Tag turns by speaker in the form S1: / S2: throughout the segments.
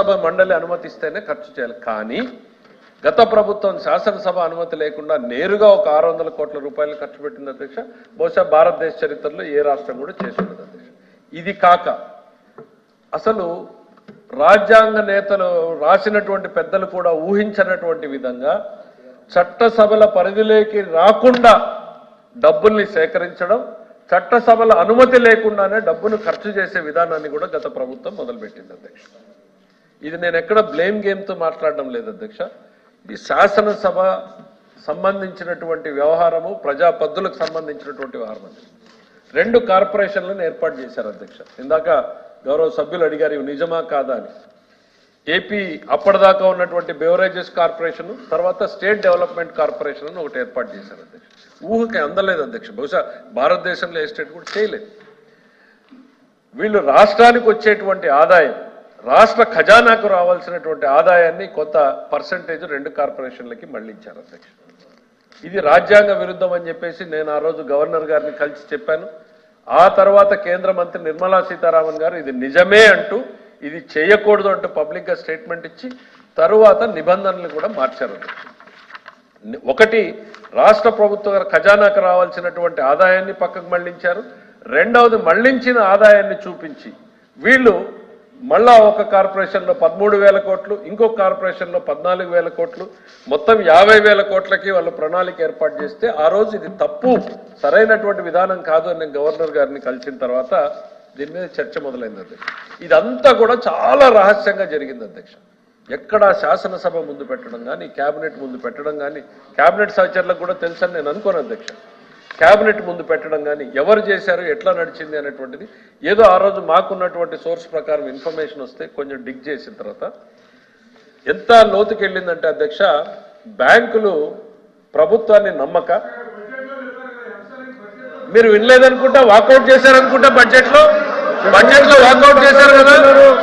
S1: శాసనసభ మండలి అనుమతిస్తేనే ఖర్చు చేయాలి. కానీ గత ప్రభుత్వం శాసనసభ అనుమతి లేకుండా నేరుగా ఒక 600 కోట్ల రూపాయలు ఖర్చు పెట్టింది అధ్యక్ష. బహుశా భారతదేశ చరిత్రలో ఏ రాష్ట్రం కూడా చేసి ఉండదు అధ్యక్ష. ఇది కాక అసలు రాజ్యాంగ నేతలు రాసినటువంటి పెద్దలు కూడా ఊహించినటువంటి విధంగా చట్టసభల పరిధిలోకి రాకుండా డబ్బుల్ని సేకరించడం, చట్టసభల అనుమతి లేకుండానే డబ్బును ఖర్చు చేసే విధానాన్ని కూడా గత ప్రభుత్వం మొదలుపెట్టింది అధ్యక్ష. ఇది నేను ఎక్కడ బ్లేమ్ గేమ్తో మాట్లాడడం లేదు అధ్యక్ష. ఇది శాసనసభ సంబంధించినటువంటి వ్యవహారము, ప్రజా పద్దులకు సంబంధించినటువంటి వ్యవహారం. 2 కార్పొరేషన్లను ఏర్పాటు చేశారు అధ్యక్ష. ఇందాక గౌరవ సభ్యులు అడిగారు ఇవి నిజమా కాదా అని. ఏపీ అప్పటిదాకా ఉన్నటువంటి బెవరేజెస్ కార్పొరేషన్, తర్వాత స్టేట్ డెవలప్మెంట్ కార్పొరేషన్ అని ఒకటి ఏర్పాటు చేశారు అధ్యక్ష. ఊహకి అందలేదు అధ్యక్ష. బహుశా భారతదేశంలో ఏ స్టేట్ కూడా చేయలేదు. వీళ్ళు రాష్ట్రానికి వచ్చేటువంటి ఆదాయం, రాష్ట్ర ఖజానాకు రావాల్సినటువంటి ఆదాయాన్ని కొంత పర్సంటేజ్ 2 కార్పొరేషన్లకి మళ్లించారు అధ్యక్ష. ఇది రాజ్యాంగ విరుద్ధం అని చెప్పేసి నేను ఆ రోజు గవర్నర్ గారిని కలిసి చెప్పాను. ఆ తర్వాత కేంద్ర మంత్రి నిర్మలా సీతారామన్ గారు ఇది నిజమే అంటూ ఇది చేయకూడదు అంటూ పబ్లిక్గా స్టేట్మెంట్ ఇచ్చి తరువాత నిబంధనలు కూడా మార్చారు. ఒకటి, రాష్ట్ర ప్రభుత్వ ఖజానాకు రావాల్సినటువంటి ఆదాయాన్ని పక్కకు మళ్లించారు. రెండవది, మళ్లించిన ఆదాయాన్ని చూపించి వీళ్ళు మళ్ళా ఒక కార్పొరేషన్లో 13,000 కోట్లు, ఇంకొక కార్పొరేషన్లో 14,000 కోట్లు, మొత్తం 50,000 కోట్లకి వాళ్ళు ప్రణాళిక ఏర్పాటు చేస్తే ఆ రోజు ఇది తప్పు, సరైనటువంటి విధానం కాదు అని నేను గవర్నర్ గారిని కలిసిన తర్వాత దీని మీద చర్చ మొదలైంది అధ్యక్ష. ఇదంతా కూడా చాలా రహస్యంగా జరిగింది అధ్యక్ష. ఎక్కడ శాసనసభ ముందు పెట్టడం కానీ, క్యాబినెట్ ముందు పెట్టడం కానీ, క్యాబినెట్ సహచరులకు కూడా తెలుసని నేను అనుకోను అధ్యక్ష. క్యాబినెట్ ముందు పెట్టడం కానీ, ఎవరు చేశారు, ఎట్లా నడిచింది అనేటువంటిది ఏదో ఆ రోజు మాకున్నటువంటి సోర్స్ ప్రకారం ఇన్ఫర్మేషన్ వస్తే కొంచెం డిగ్ చేసిన తర్వాత ఎంత లోతుకి వెళ్ళిందంటే అధ్యక్ష, బ్యాంకులు ప్రభుత్వాన్ని నమ్మక, మీరు వినలేదనుకుంటా, వాకౌట్ చేశారనుకుంటా, బడ్జెట్ లో వాకౌట్ చేశారు కదా.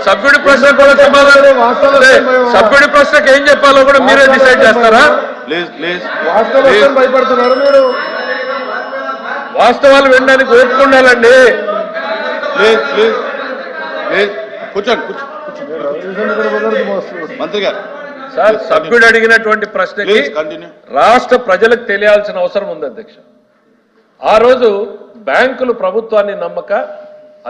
S1: సభ్యుడి ప్రశ్న కూడా సమాధానం, సభ్యుడి ప్రశ్నకు ఏం చెప్పాలో కూడా మీరే డిసైడ్ చేస్తారా? భయపడుతున్నారు మీరు. వాస్తవాలు వినడానికి ఓపిక ఉండాలండి.
S2: మంత్రి గారు
S1: సార్, సభ్యుడు అడిగినటువంటి ప్రశ్నకి రాష్ట్ర ప్రజలకు తెలియాల్సిన అవసరం ఉంది అధ్యక్ష. ఆ రోజు బ్యాంకులు ప్రభుత్వాన్ని నమ్మక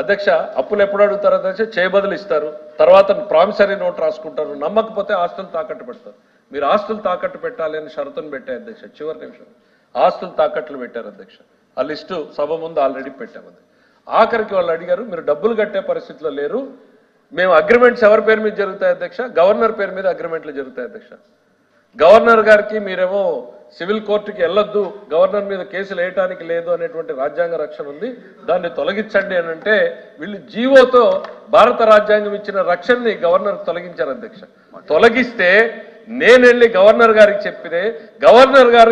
S1: అధ్యక్ష, అప్పులు ఎప్పుడు అడుగుతారు అధ్యక్ష? చేయబదులు ఇస్తారు, తర్వాత ప్రామిసరీ నోట్ రాసుకుంటారు, నమ్మకపోతే ఆస్తులు తాకట్టు పెడతారు. మీరు ఆస్తులు తాకట్టు పెట్టాలి అని షరతును పెట్టారు అధ్యక్ష. చివరి నిమిషం ఆస్తులు తాకట్లు పెట్టారు అధ్యక్ష. ఆ లిస్టు సభ ముందు ఆల్రెడీ పెట్టామండి. ఆఖరికి వాళ్ళు అడిగారు, మీరు డబ్బులు కట్టే పరిస్థితిలో లేరు, మేము అగ్రిమెంట్స్ ఎవరి పేరు మీద జరుగుతాయి అధ్యక్ష? గవర్నర్ పేరు మీద అగ్రిమెంట్లు జరుగుతాయి అధ్యక్ష. గవర్నర్ గారికి మీరేమో సివిల్ కోర్టుకి వెళ్ళొద్దు, గవర్నర్ మీద కేసులు వేయటానికి లేదు అనేటువంటి రాజ్యాంగ రక్షణ ఉంది, దాన్ని తొలగించండి అని అంటే వీళ్ళు జీవోతో భారత రాజ్యాంగం ఇచ్చిన రక్షణని గవర్నర్ తొలగించారు అధ్యక్ష. తొలగిస్తే నేను వెళ్ళి గవర్నర్ గారికి చెప్పితే గవర్నర్ గారు